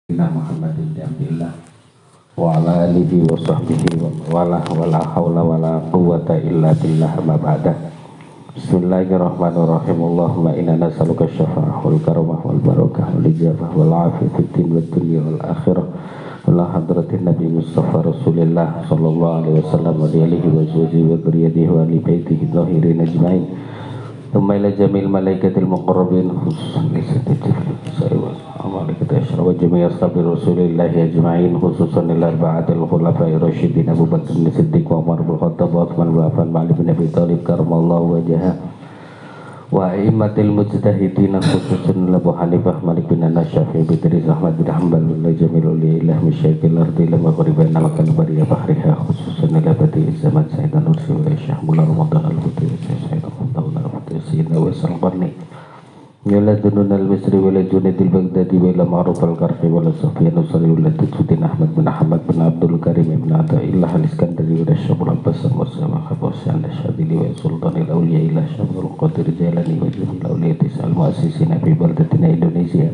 Muhammad bin Abdullah wa ala alihi wa sahbihi wa la hawla wa la quwwata illa billah amma ba'da. Bismillahirrahmanirrahim. Allahumma inna nas'aluka syafa'ah wal karamah wal barakah wal ijabah wal afiyah fid din wad dunya wal akhirah. Ala hadratin Nabi Mustafa Rasulillah sallallahu alaihi wasallam wa alihi wa sahbihi wa dzurriyyatihi wa ali baitihi dhahirin ajma'in. Thumma ila jamil malaikatil muqarrabin khususan li sayyidil malaikatil asyraf wa jami' ashabi Rasulillah ajma'in khususan lil arba'atil khulafa'ir rasyidin Abu Bakar Siddiq wa Umar bin Khattab wa Utsman bin Affan wa Ali bin Abi Thalib karramallahu wajhahu wa a'immatil mujtahidin khususan Abu Hanifah Malik bin Anas Syafi'i bin Idris Ahmad bin Hanbal wa jamilul ilah misyaikil ardi lam qariban al-kan bariya bahriha khususan ila badi zaman Sayyidan Rasul Syekh Mullah Ramadan al-Buti Sayyid Sayyidina wa salqarni yala dunun al-Misri wa la Junadil Baghdadi wa la Ma'ruf al-Karfi wa la Sufyan al-Sari wa la Tudin Ahmad bin Ahmad bin Abdul Karim ibn Ata'illah al-Iskandari wa la Syabul Abbas al-Muslim al-Khabasi al-Syadili wa Sultan al-Awliya ila Syabul Qadir Jalani wa Jumil Awliyatis al-Mu'assisi Nabi Baldatina Indonesia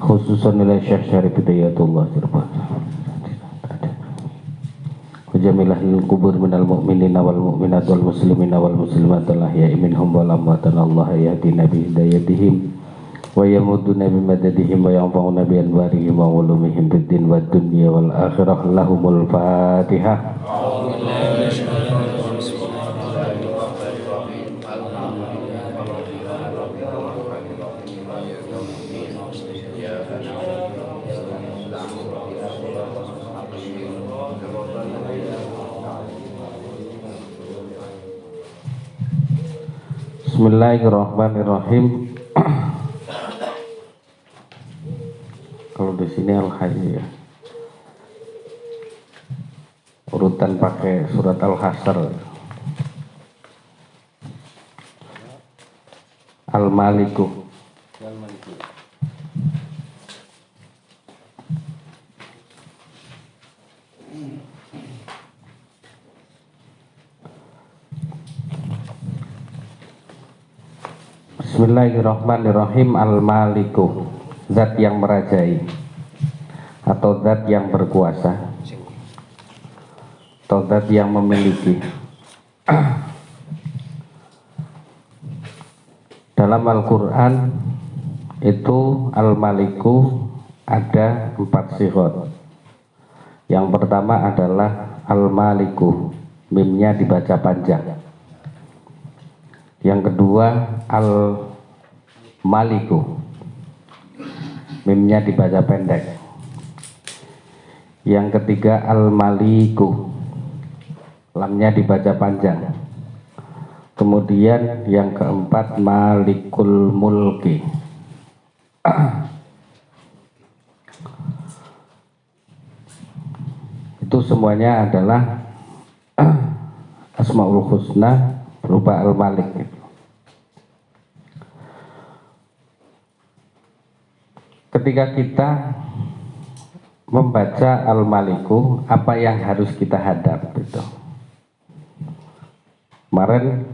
khususan ila Syekh Syarif Hidayatullah Cirebon jamilah lil kubur minal mu'minina wal mu'minat wal muslimina wal muslimat al ahya'i minhum wal amwatan Allah yahdina bi hidayatihim wa yamuduna bi madadihim wa yanfa'una bi anwarihim wa ulumihim fid din wad dunya wal akhirah lahumul fatihah. Bismillahirrahmanirrahim. Kalau di sini al-hayy ya. Urutan pakai surat al-hasr. Al-Maliku. Bismillahirrahmanirrahim. Al-Maliku, zat yang merajai atau zat yang berkuasa atau zat yang memiliki. Dalam Al-Quran itu Al-Maliku ada 4 sighah. Yang pertama adalah Al-Maliku, mimnya dibaca panjang. Yang kedua Al-Maliku, mimnya dibaca pendek. Yang ketiga Al-Maliku, lamnya dibaca panjang. Kemudian yang keempat Malikul Mulki. Itu semuanya adalah Asmaul Husna berupa Al-Malik. Ketika kita membaca Al-Maliku, apa yang harus kita hadap itu? Kemarin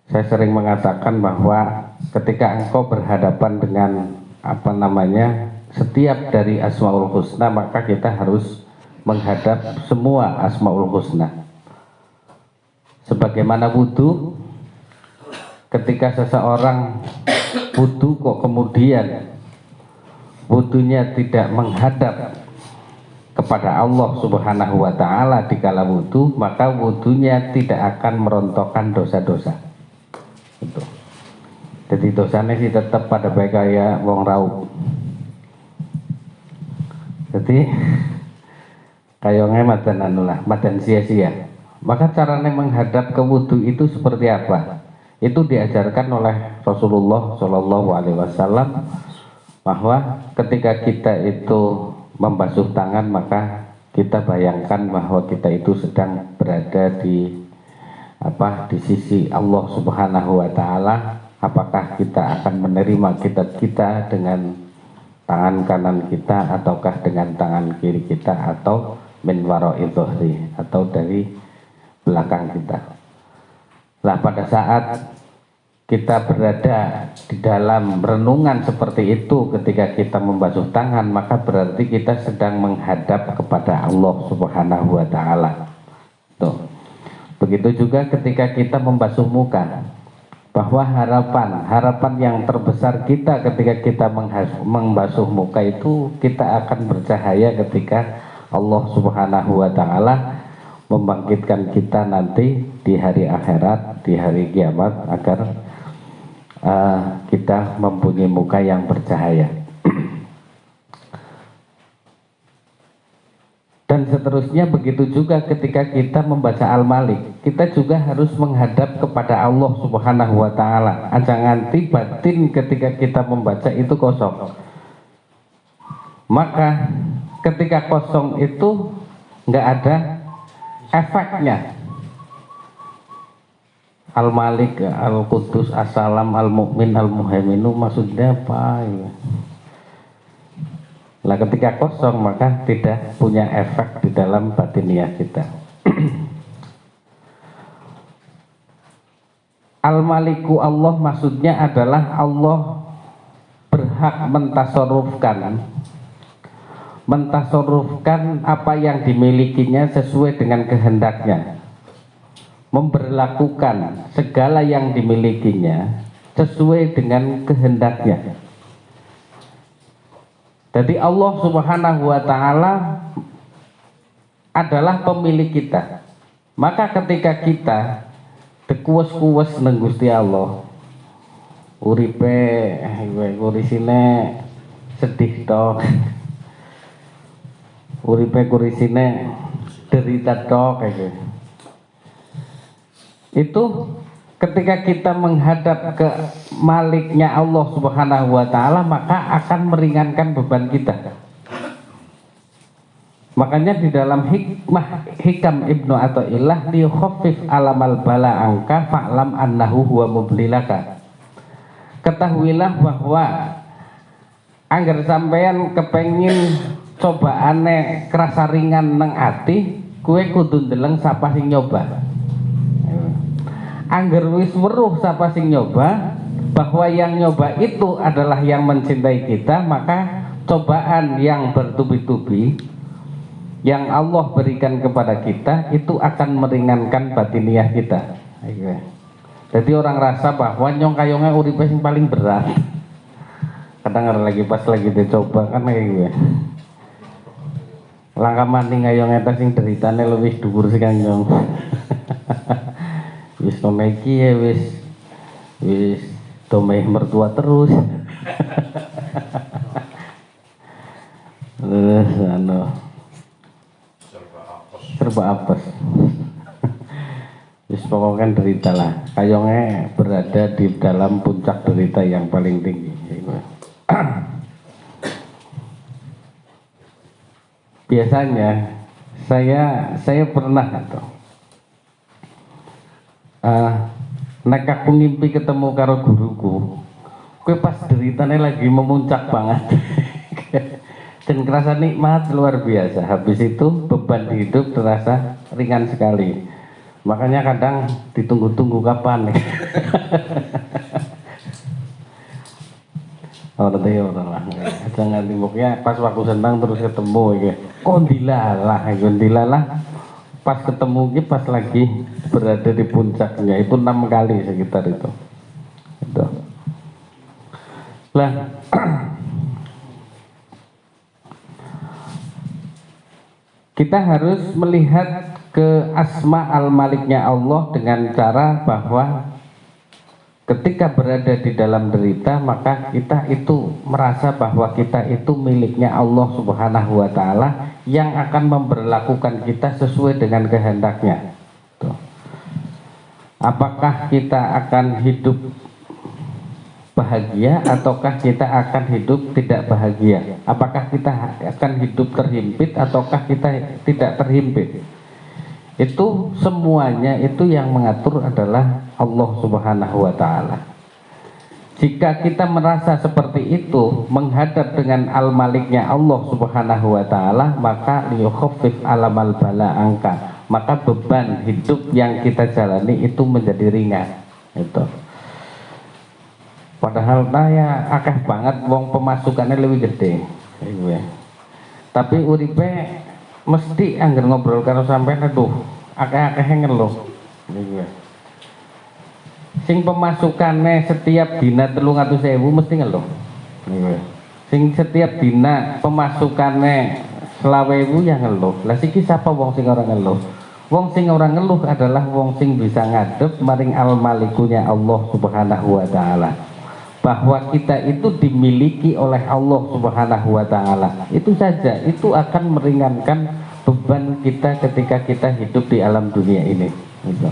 saya sering mengatakan bahwa ketika engkau berhadapan dengan setiap dari Asmaul Husna, maka kita harus menghadap semua Asmaul Husna. Sebagaimana wudu, ketika seseorang wudu kok kemudian wudunya tidak menghadap kepada Allah Subhanahu wa ta'ala di kala wudu, maka wudunya tidak akan merontokkan dosa-dosa. Jadi dosanya sih tetap pada baik kayak wong raup. Jadi kayongnya madan sia-sia. Maka caranya menghadap ke wudu itu seperti apa? Itu diajarkan oleh Rasulullah Shallallahu Alaihi Wasallam bahwa ketika kita itu membasuh tangan, maka kita bayangkan bahwa kita itu sedang berada di sisi Allah Subhanahu Wa Taala. Apakah kita akan menerima kita dengan tangan kanan kita, ataukah dengan tangan kiri kita, atau min wara'i dhuhri, atau dari belakang kita. Nah, pada saat kita berada di dalam renungan seperti itu ketika kita membasuh tangan, maka berarti kita sedang menghadap kepada Allah Subhanahu wa taala. Tuh. Begitu juga ketika kita membasuh muka, bahwa harapan yang terbesar kita ketika kita membasuh muka itu, kita akan bercahaya ketika Allah Subhanahu wa taala membangkitkan kita nanti di hari akhirat, di hari kiamat, agar kita mempunyai muka yang bercahaya. Dan seterusnya begitu juga ketika kita membaca Al-Malik, kita juga harus menghadap kepada Allah Subhanahu wa taala. Aja nganti batin ketika kita membaca itu kosong. Maka ketika kosong itu nggak ada efeknya. Al-Malik, Al-Qudus, As-Salam, Al-Mu'min, Al-Muhaiminu, maksudnya apa ya? Nah, ketika kosong maka tidak punya efek di dalam batiniah kita. Al-Maliku Allah maksudnya adalah Allah berhak mentasarrufkan apa yang dimilikinya sesuai dengan kehendaknya, memberlakukan segala yang dimilikinya sesuai dengan kehendaknya. Jadi Allah Subhanahu wa taala adalah pemilik kita. Maka ketika kita dekuwes-kuwes nang Gusti Allah, uripe kurisine sedih tok, uripe kurisine derita tok kayak itu, ketika kita menghadap ke Maliknya Allah Subhanahu wa taala, maka akan meringankan beban kita. Makanya di dalam hikam Ibnu Athaillah, liyukhaffif alamal bala angka fa'lam annahu huwa mublilaka. Ketahuilah bahwa angger sampean kepengin cobaane kerasa ringan nang ati, kue kudu ndeleng sapa sing nyoba. Angger wis weruh sapa sing nyoba bahwa yang nyoba itu adalah yang mencintai kita, maka cobaan yang bertubi-tubi yang Allah berikan kepada kita itu akan meringankan batiniah kita. Jadi orang rasa bahwa nyong kayongnya uripe sing paling berat. Kadang lagi pas lagi dicoba kan kayak gue. Langkah maning kayongnya ta sing deritane luwih dhuwur sing nyong. Wis komeki ya wis domeh mertua terus. Terus serba apes. Wis pokoknya derita lah. Kayongnya berada di dalam puncak derita yang paling tinggi. Biasanya saya pernah tuh. Nek aku ngimpi ketemu karo guruku, kue pas deritane lagi memuncak banget dan kerasa nikmat luar biasa. Habis itu beban hidup terasa ringan sekali. Makanya kadang ditunggu-tunggu kapan nih. Orang lah, jangan timbuknya pas waktu senang terus ketemu ya. Kondilalah. Pas ketemu pas lagi berada di puncaknya itu 6 kali sekitar itu. Lah kita harus melihat ke asma al-maliknya Allah dengan cara bahwa ketika berada di dalam derita, maka kita itu merasa bahwa kita itu miliknya Allah Subhanahu wa taala yang akan memberlakukan kita sesuai dengan kehendaknya. Tuh. Apakah kita akan hidup bahagia ataukah kita akan hidup tidak bahagia? Apakah kita akan hidup terhimpit ataukah kita tidak terhimpit? Itu semuanya itu yang mengatur adalah Allah Subhanahu wa taala. Jika kita merasa seperti itu, menghadap dengan al-maliknya Allah Subhanahu wa taala, maka liyukhaffif alamal bala angka, maka beban hidup yang kita jalani itu menjadi ringan. Itu. Padahal ya akeh banget wong pemasukannya lebih gede. Iku ya. Tapi uripe mesti angger ngobrol karo sampean aduh, akeh-akeh ngeluh. Iku ya. Sing pemasukannya setiap dina 300.000 mesti ngeluh. Iku ya. Sing setiap dina pemasukannya 20.000 ya ngeluh. Lah siki sapa wong sing ora ngeluh? Wong sing ora ngeluh adalah wong sing bisa ngadep maring al-malikunya Allah Subhanahu wa taala. Bahwa kita itu dimiliki oleh Allah Subhanahu wa taala. Itu saja, itu akan meringankan beban kita ketika kita hidup di alam dunia ini. Gitu.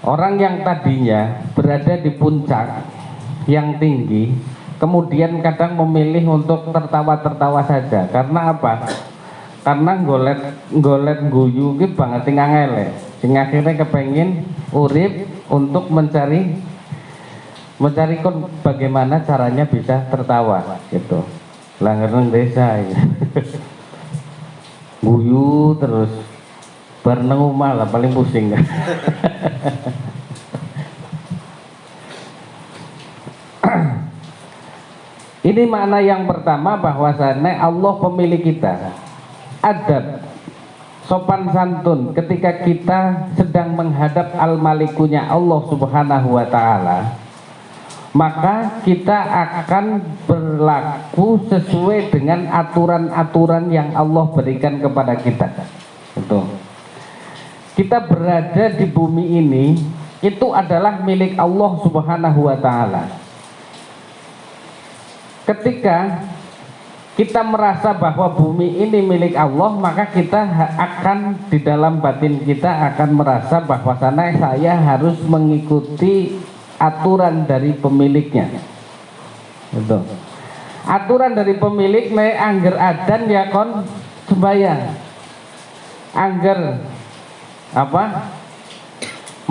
Orang yang tadinya berada di puncak yang tinggi, kemudian kadang memilih untuk tertawa-tertawa saja. Karena apa? Karena golet guyu ki banget sing angel. Sing akhirnya kepengin urip untuk mencari bagaimana caranya bisa tertawa gitu. Langgeng desa ya. Guyu terus bareng omah lah paling pusing. Ini makna yang pertama bahwasannya Allah pemilik kita. Adab, sopan santun ketika kita sedang menghadap al-malikunya Allah Subhanahu wa taala, maka kita akan berlaku sesuai dengan aturan-aturan yang Allah berikan kepada kita. Betul. Kita berada di bumi ini itu adalah milik Allah Subhanahu wa taala. Ketika kita merasa bahwa bumi ini milik Allah, maka kita akan di dalam batin kita akan merasa bahwa saya harus mengikuti aturan dari pemiliknya. Betul. Aturan dari pemilik nek angger adan ya kon sembahyang. Angger apa?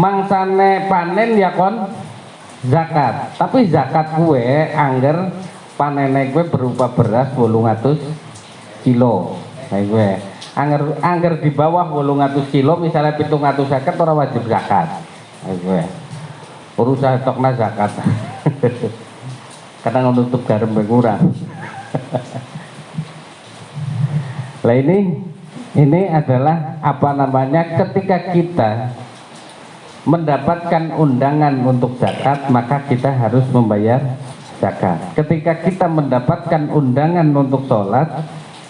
Mangsane panen ya kon zakat. Tapi zakat kue angger panene kue berupa beras 800 kilo. Kayak gue. Angger di bawah 800 kilo misalnya 700 zakat orang wajib zakat. Kayak gue. Urusan tokna zakat. Kadang nutup garam berkurang. Lah ini adalah apa namanya, ketika kita mendapatkan undangan untuk zakat maka kita harus membayar zakat. Ketika kita mendapatkan undangan untuk sholat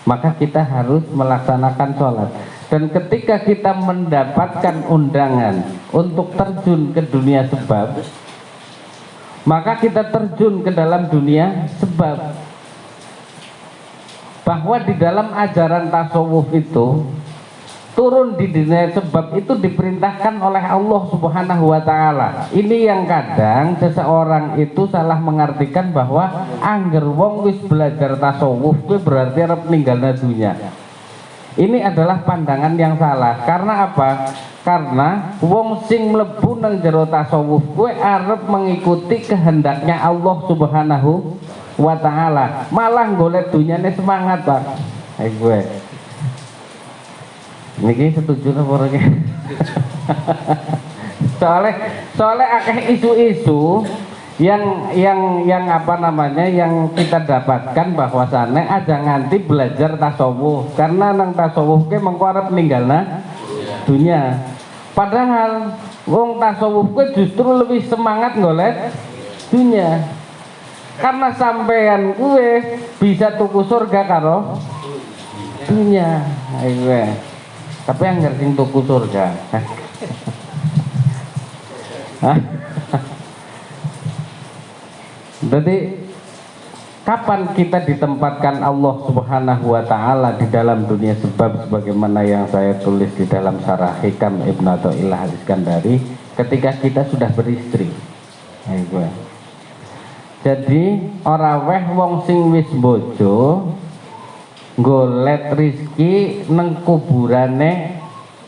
maka kita harus melaksanakan sholat. Dan ketika kita mendapatkan undangan untuk terjun ke dunia sebab, maka kita terjun ke dalam dunia sebab. Bahwa di dalam ajaran tasawuf itu turun di dunia sebab itu diperintahkan oleh Allah Subhanahu wa taala. Ini yang kadang seseorang itu salah mengartikan bahwa angger wong wis belajar tasawuf kuwi berarti arep ninggalna dunya. Ini adalah pandangan yang salah. Karena apa? Karena wong sing mlebu nang jero tasawuf kuwi arep mengikuti kehendaknya Allah Subhanahu wa taala. Malah golek dunyane semangat, Pak. Gue. Niki setuju apa ora? Soalnya akeh isu-isu yang apa namanya yang kita dapatkan bahwasannya aja nganti belajar tasawuf karena nang tasawuf ke mengko arep ninggalna dunia. Padahal wong tasawuf ke justru lebih semangat golek dunia. Karena sampean kue bisa tuku surga karo dunia. Ayo. Tapi yang ngerti tuku surga. Jadi kapan kita ditempatkan Allah Subhanahu wa taala di dalam dunia sebab, sebagaimana yang saya tulis di dalam Syarah Hikam Ibnu Athaillah Al-Iskandari, ketika kita sudah beristri. Ayo. Jadi ora weh wong sing wis bojo golet rizki neng kuburane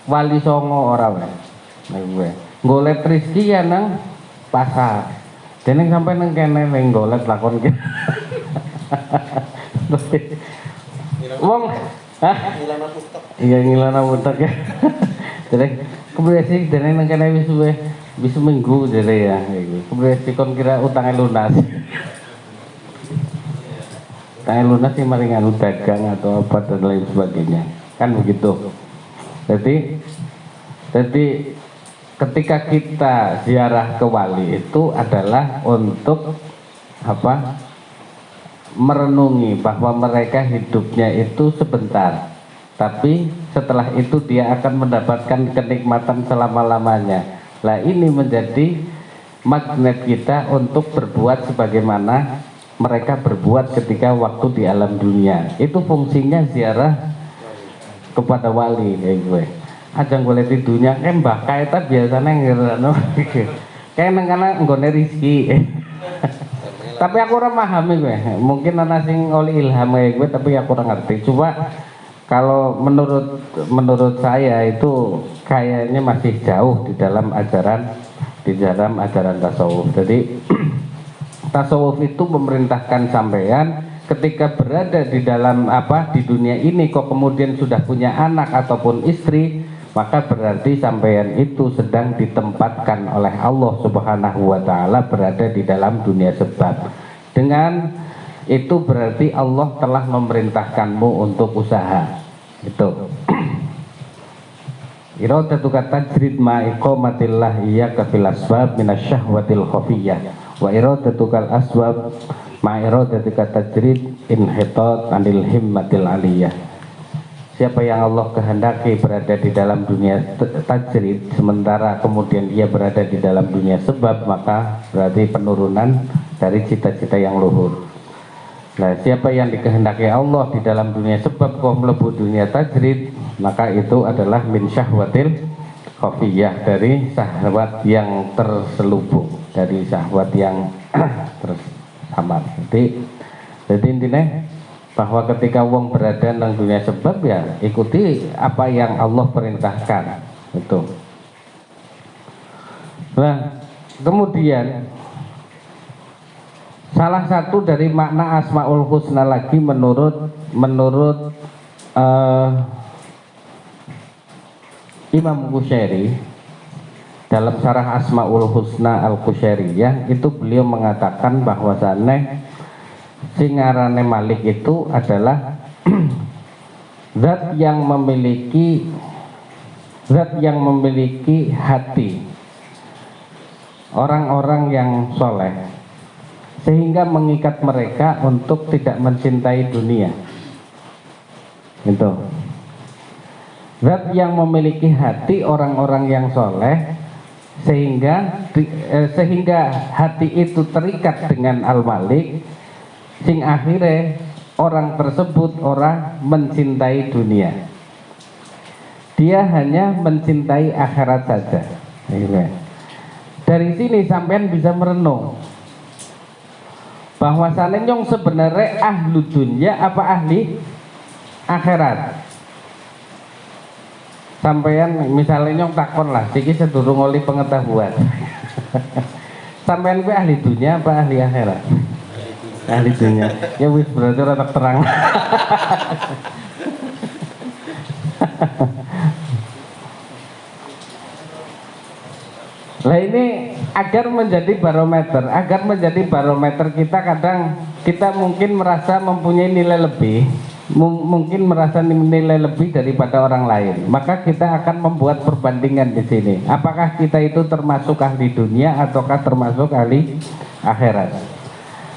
Wali Songo, ora weh. Golet rizki ya neng pasar. Dene sampai neng kene neng golet lakon ki. Wong, iya ngilana putek ya. Jadi kebiasa sih dene neng kene wis suwe. bisa minggu jadi ya kemudian sikon kira utangnya lunas. Utangnya lunas sih maringan dagang atau apa dan lain sebagainya kan begitu. Jadi ketika kita ziarah ke wali itu adalah untuk apa, merenungi bahwa mereka hidupnya itu sebentar, tapi setelah itu dia akan mendapatkan kenikmatan selama-lamanya. Nah ini menjadi magnet kita untuk berbuat sebagaimana mereka berbuat ketika waktu di alam dunia. Itu fungsinya ziarah kepada wali kayak gue. Ajang boleh di dunia kan mbah kaita biasanya ngerano kayak nengkana nggone rizki. Tapi aku ora paham gue. Mungkin ana sing oleh ilham kayak gue tapi aku ora ngerti. Coba kalau menurut saya itu kayaknya masih jauh di dalam ajaran tasawuf. Jadi tasawuf itu memerintahkan sampean ketika berada di dalam di dunia ini kok kemudian sudah punya anak ataupun istri, maka berarti sampean itu sedang ditempatkan oleh Allah Subhanahu wa taala berada di dalam dunia sebab. Dengan itu berarti Allah telah memerintahkanmu untuk usaha. Itu. Iradatuka tajrid ma iqamatillah iyyaka fil asbab minasyahwatil khafiyyah wa iradatukal asbab ma iradatika tajrid inhitat anil himmatil aliyah. Siapa yang Allah kehendaki berada di dalam dunia tajrid sementara kemudian dia berada di dalam dunia sebab, maka berarti penurunan dari cita-cita yang luhur. Nah, siapa yang dikehendaki Allah di dalam dunia sebab kok melebu dunia tajrid, maka itu adalah min syahwatil khafiyah, dari syahwat yang terselubung, dari syahwat yang tersamar. Jadi intinya bahwa ketika wong berada dalam dunia sebab ya ikuti apa yang Allah perintahkan itu. Nah, kemudian salah satu dari makna Asmaul Husna lagi menurut Imam Qushairi dalam syarah Asmaul Husna Al-Qushairiyah itu beliau mengatakan bahwasannya singarane Malik itu adalah zat yang memiliki hati orang-orang yang soleh sehingga mengikat mereka untuk tidak mencintai dunia. Itu zat yang memiliki hati orang-orang yang soleh sehingga hati itu terikat dengan Al-Malik, sing akhirnya orang tersebut orang mencintai dunia, dia hanya mencintai akhirat saja. Dari sini sampean bisa merenung bahwasannya nyong sebenarnya ahlu dunia apa ahli akhirat. Sampean misalnya nyong takon lah, siki sedurung oleh pengetahuan. Sampean gue ahli dunia apa ahli akhirat? Ahli dunia. Ya wis berarti ora terang. Nah ini agar menjadi barometer kita, kadang kita mungkin merasa mempunyai nilai lebih, mungkin merasa nilai lebih daripada orang lain, maka kita akan membuat perbandingan di sini. Apakah kita itu termasuk ahli dunia ataukah termasuk ahli akhirat?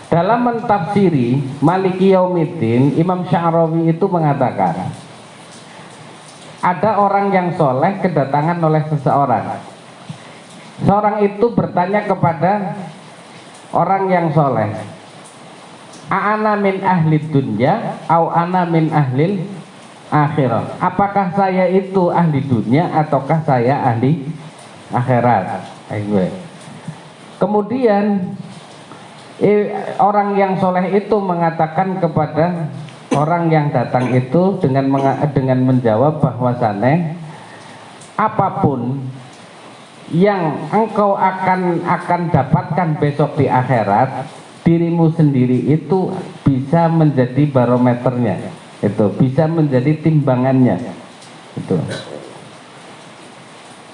Dalam mentafsiri Maliki Yaumiddin, Imam Sya'rawi itu mengatakan ada orang yang soleh kedatangan oleh seseorang. Seorang itu bertanya kepada orang yang soleh, A'ana min ahli dunya au ana min ahlil akhirah. Apakah saya itu ahli dunia ataukah saya ahli akhirat? Kemudian orang yang soleh itu mengatakan kepada orang yang datang itu dengan menjawab bahwasannya apapun yang engkau akan dapatkan besok di akhirat, dirimu sendiri itu bisa menjadi barometernya, itu bisa menjadi timbangannya. Itu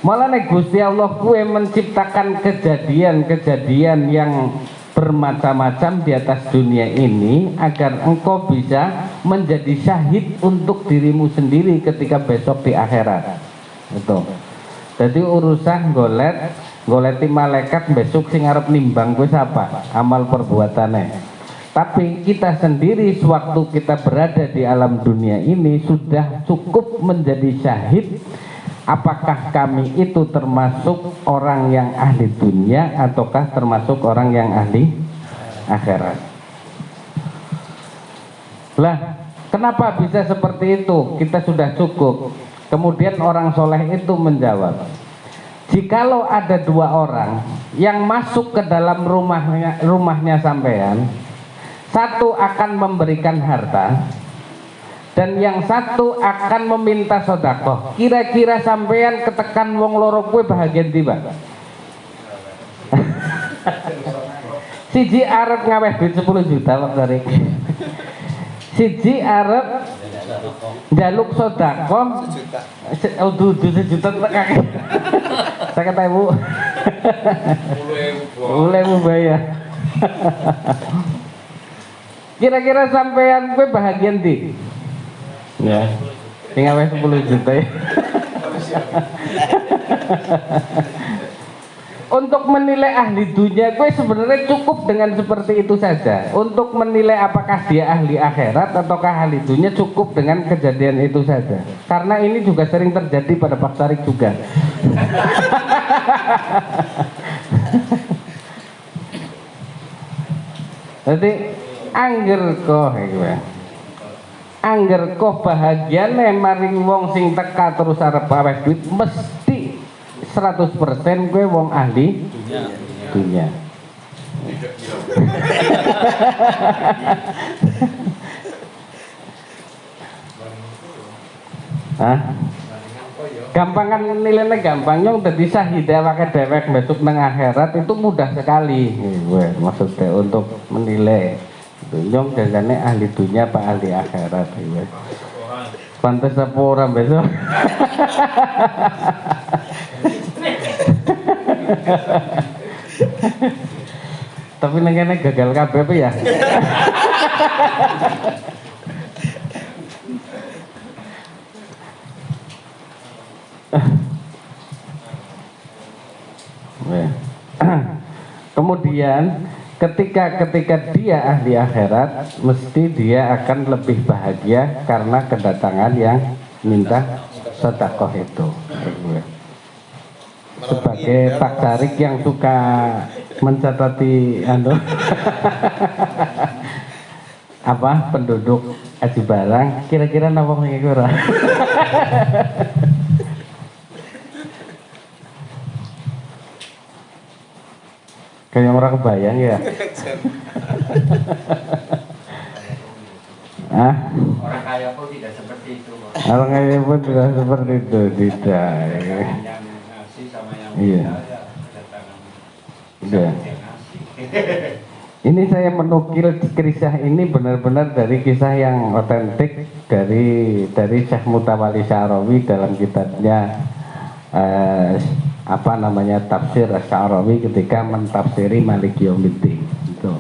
Malah Gusti Allah kue menciptakan kejadian-kejadian yang bermacam-macam di atas dunia ini agar engkau bisa menjadi syahid untuk dirimu sendiri ketika besok di akhirat. Itu. Jadi urusan goleti malaikat besok sing arep nimbang kuwi sapa? Amal perbuatane. Tapi kita sendiri sewaktu kita berada di alam dunia ini sudah cukup menjadi syahid. Apakah kami itu termasuk orang yang ahli dunia ataukah termasuk orang yang ahli akhirat? Lah, kenapa bisa seperti itu? Kita sudah cukup. Kemudian orang soleh itu menjawab, jikalau ada dua orang yang masuk ke dalam rumahnya sampean, satu akan memberikan harta dan yang satu akan meminta sedekah. Kira-kira sampean ketekan wong loro kue bahagia tiba. Siji arep ngaweh duit 10 juta waktu iki. Siji arep njaluk sedekah dudu 1 juta tekake. 50.000. 10.000 bayar. Kira-kira sampean kue bahagia ndi? Ya, tinggal 10 juta ya. Untuk menilai ahli dunia, gue sebenarnya cukup dengan seperti itu saja. Untuk menilai apakah dia ahli akhirat ataukah ahli dunia, cukup dengan kejadian itu saja. Karena ini juga sering terjadi pada Pak Tarik juga. Jadi angger kok angger kok bahagiane maring wong sing teka terus arep aweh duit mesti 100% gue wong ahli dunia. Hah? Gampang kan nilainya gampang nyong dadi sahida wae dewek besok nang akhirat itu mudah sekali. Maksudnya untuk menilai nyong jagane ahli dunia apa ahli akhirat ya. Pantes apa orang besok. Tapi nengene gagal kabeh apa ya. Kemudian ketika dia ahli akhirat, mesti dia akan lebih bahagia karena kedatangan yang minta sedekah itu. Sebagai Pak Carik yang suka mencatati apa penduduk Aji Barang, kira-kira napa kira? Kayak orang kebayang ya. Orang kaya pun tidak seperti itu. Orang kaya pun tidak seperti itu, tidak. Yang ngasih sama yang iya. Iya. Ini saya menukil kisah ini benar-benar dari kisah yang otentik dari Syekh Mutawalli Sya'rawi dalam kitabnya apa namanya tafsir Sya'rawi ketika mentafsiri Maliki Yaumiddin itu.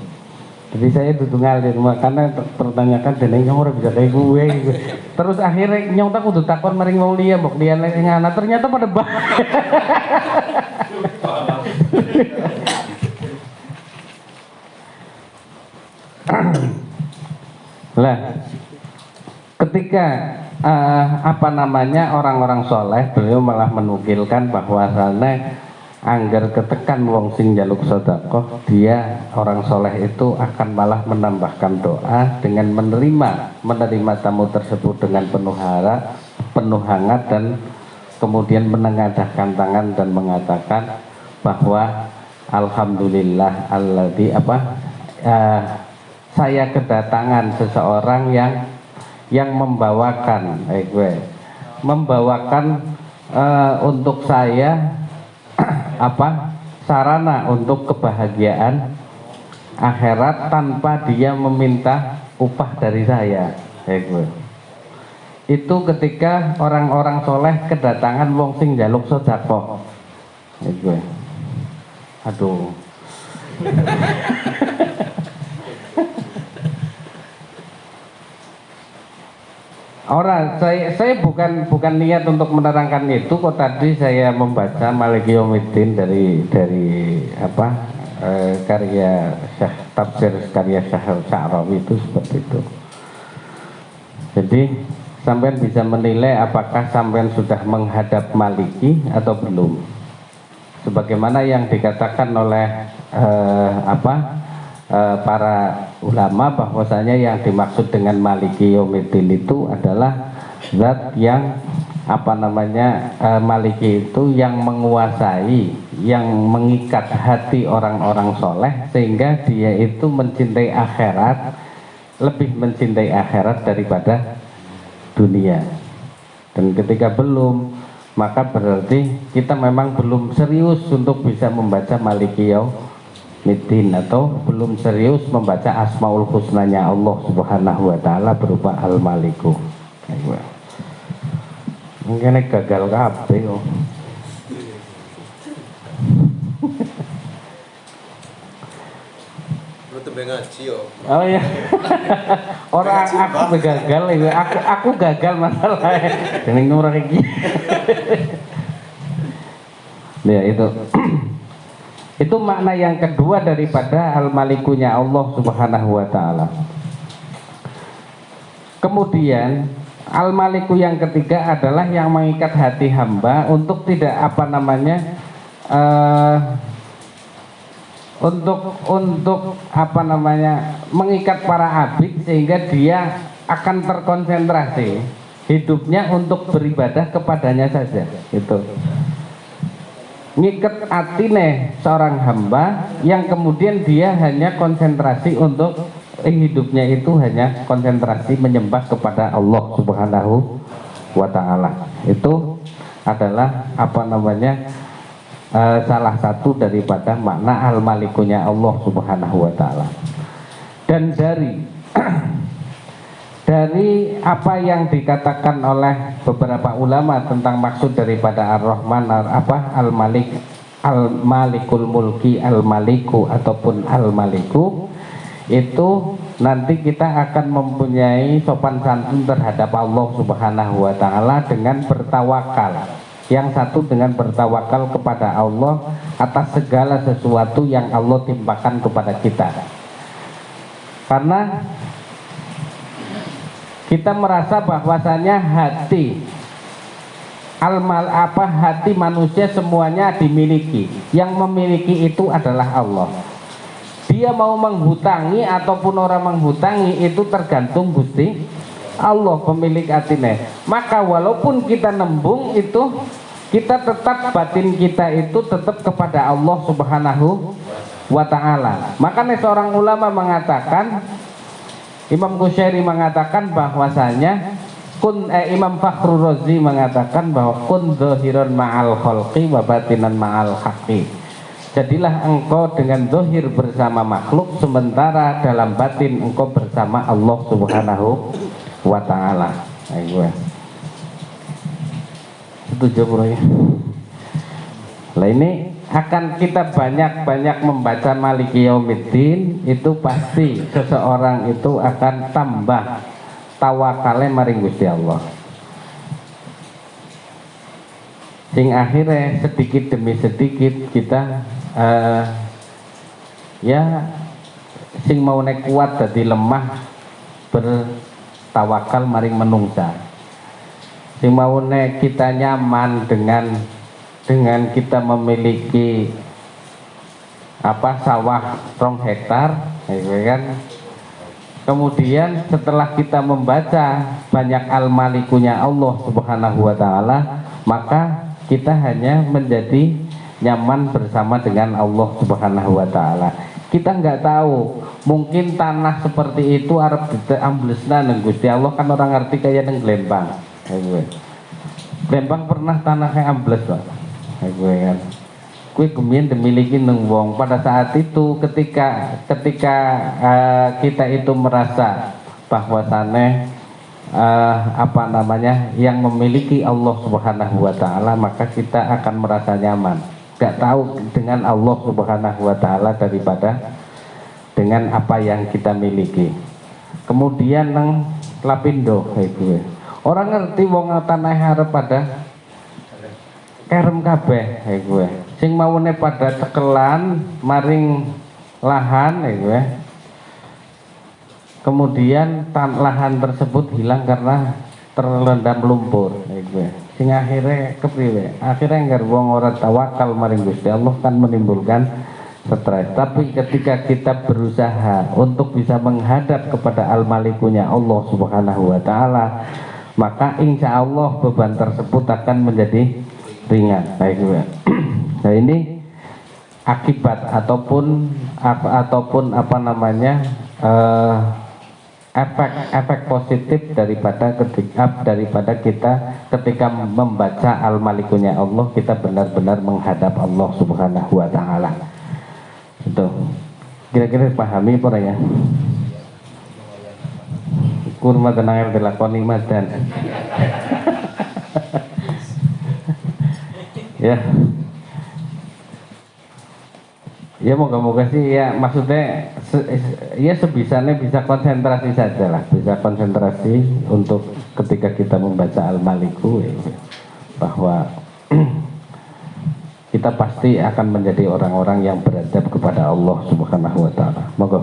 Jadi saya duduk ngalir karena pertanyakan dan nyong ora bisa kayak gue gitu. Terus akhirnya nyong tak kudu takon maring wong liya mbok liya ngana ternyata pada bah. Lah ketika apa namanya orang-orang soleh, beliau malah menukilkan bahwasannya anggar ketekan wong sing jaluk sedekah, dia orang soleh itu akan malah menambahkan doa dengan menerima tamu tersebut dengan penuh hangat dan kemudian menengadahkan tangan dan mengatakan bahwa alhamdulillah alladzi saya kedatangan seseorang yang membawakan untuk saya sarana untuk kebahagiaan akhirat tanpa dia meminta upah dari saya. itu ketika orang-orang soleh kedatangan wong sing njaluk sedekah. Iku. Aduh. Orang, saya bukan niat untuk menerangkan itu. Kok tadi saya membaca Maliki Yaumiddin dari karya Syekh tafsir karya Syekh Sa'rawi itu seperti itu. Jadi sampean bisa menilai apakah sampean sudah menghadap Maliki atau belum. Sebagaimana yang dikatakan oleh para ulama bahwasanya yang dimaksud dengan Maliki Yaumiddin itu adalah zat yang Maliki itu yang menguasai, yang mengikat hati orang-orang soleh sehingga dia itu mencintai akhirat, lebih mencintai akhirat daripada dunia. Dan ketika belum, maka berarti kita memang belum serius untuk bisa membaca Maliki Yaumiddin atau belum serius membaca Asmaul Husnanya Allah Subhanahu wa taala berupa Al-Maliku. Mungkin gagal kabeh kok. Ngaji yo. Oh iya. Orang aku gagal itu. Aku gagal masalahnya. Jeneng nomor iki. Ya itu. Itu makna yang kedua daripada Al-Malikunya Allah Subhanahu wa taala. Kemudian Al-Maliku yang ketiga adalah yang mengikat hati hamba untuk tidak mengikat para abid sehingga dia akan terkonsentrasi hidupnya untuk beribadah kepadanya saja. Itu ngikat atine seorang hamba yang kemudian dia hanya konsentrasi untuk hidupnya itu hanya konsentrasi menyembah kepada Allah Subhanahu wa taala. Itu adalah salah satu daripada makna Al-Malikunya Allah Subhanahu wa taala. Dan dari apa yang dikatakan oleh beberapa ulama tentang maksud daripada Ar-Rahman Al-Malik, Al-Malikul Mulki, Al-Maliku ataupun Al-Maliku, itu nanti kita akan mempunyai sopan santun terhadap Allah Subhanahu wa taala dengan bertawakal. Yang satu dengan bertawakal kepada Allah atas segala sesuatu yang Allah timpakan kepada kita. Karena kita merasa bahwasanya hati manusia semuanya dimiliki. Yang memiliki itu adalah Allah. Dia mau menghutangi ataupun orang menghutangi itu tergantung Gusti Allah pemilik atine. Maka walaupun kita nembung itu, kita tetap batin kita itu tetap kepada Allah Subhanahu wa taala. Makanya seorang ulama mengatakan, Imam Qushairi mengatakan bahwasanya Imam Fakhrur Razi mengatakan bahwa kun zahiran ma'al khalqi wa batinan ma'al haqqi. Jadilah engkau dengan zahir bersama makhluk, sementara dalam batin engkau bersama Allah Subhanahu wa taala. Ayo. Setuju bro ya. Lah ini akan kita banyak-banyak membaca Maliki Yaumiddin, itu pasti seseorang itu akan tambah tawakale maring Gusti Allah. Sing akhirnya sedikit demi sedikit kita sing mau nek kuat dadi lemah bertawakal maring menungsa. Sing mau nek kita nyaman dengan kita memiliki sawah 2 hektar, kan? Kemudian setelah kita membaca banyak Al-Malikunya Allah Subhanahu wa taala, maka kita hanya menjadi nyaman bersama dengan Allah Subhanahu wa taala. Kita nggak tahu, mungkin tanah seperti itu arep diamblesna nang Gusti Allah, kan orang ngerti kayak nang Glembang. Glembang pernah tanahnya ambles, Pak. Kan. Kuwi kemudian dimiliki nang wong. Pada saat itu ketika kita itu merasa bahwasannya yang memiliki Allah Subhanahu wa taala, maka kita akan merasa nyaman. Gak tahu dengan Allah Subhanahu wa taala daripada dengan apa yang kita miliki. Kemudian nang lapindo gue. Orang ngerti wong tanah arep pada kerem kabeh gue. Sing maune pada cekelan maring lahan gue. Kemudian lahan tersebut hilang karena terendam lumpur gue. Sing akhirnya kepriwe? Akhirnya nggar wong ora tawakal maring Gusti Allah kan menimbulkan stres. Tapi ketika kita berusaha untuk bisa menghadap kepada Al-Malikunya Allah Subhanahu wa taala, maka insya Allah beban tersebut akan menjadi ringan. Baik, nah ini akibat ataupun efek positif daripada kita ketika membaca Al-Malikunya Allah, kita benar-benar menghadap Allah Subhanahu wa taala. Itu kira-kira pahami apa ya? Kurma tenang dilakoni madan. Ya moga-moga sih ya, maksudnya ya sebisanya bisa konsentrasi saja lah, bisa konsentrasi untuk ketika kita membaca Al-Maliku bahwa kita pasti akan menjadi orang-orang yang beradab kepada Allah Subhanahu wa taala. Moga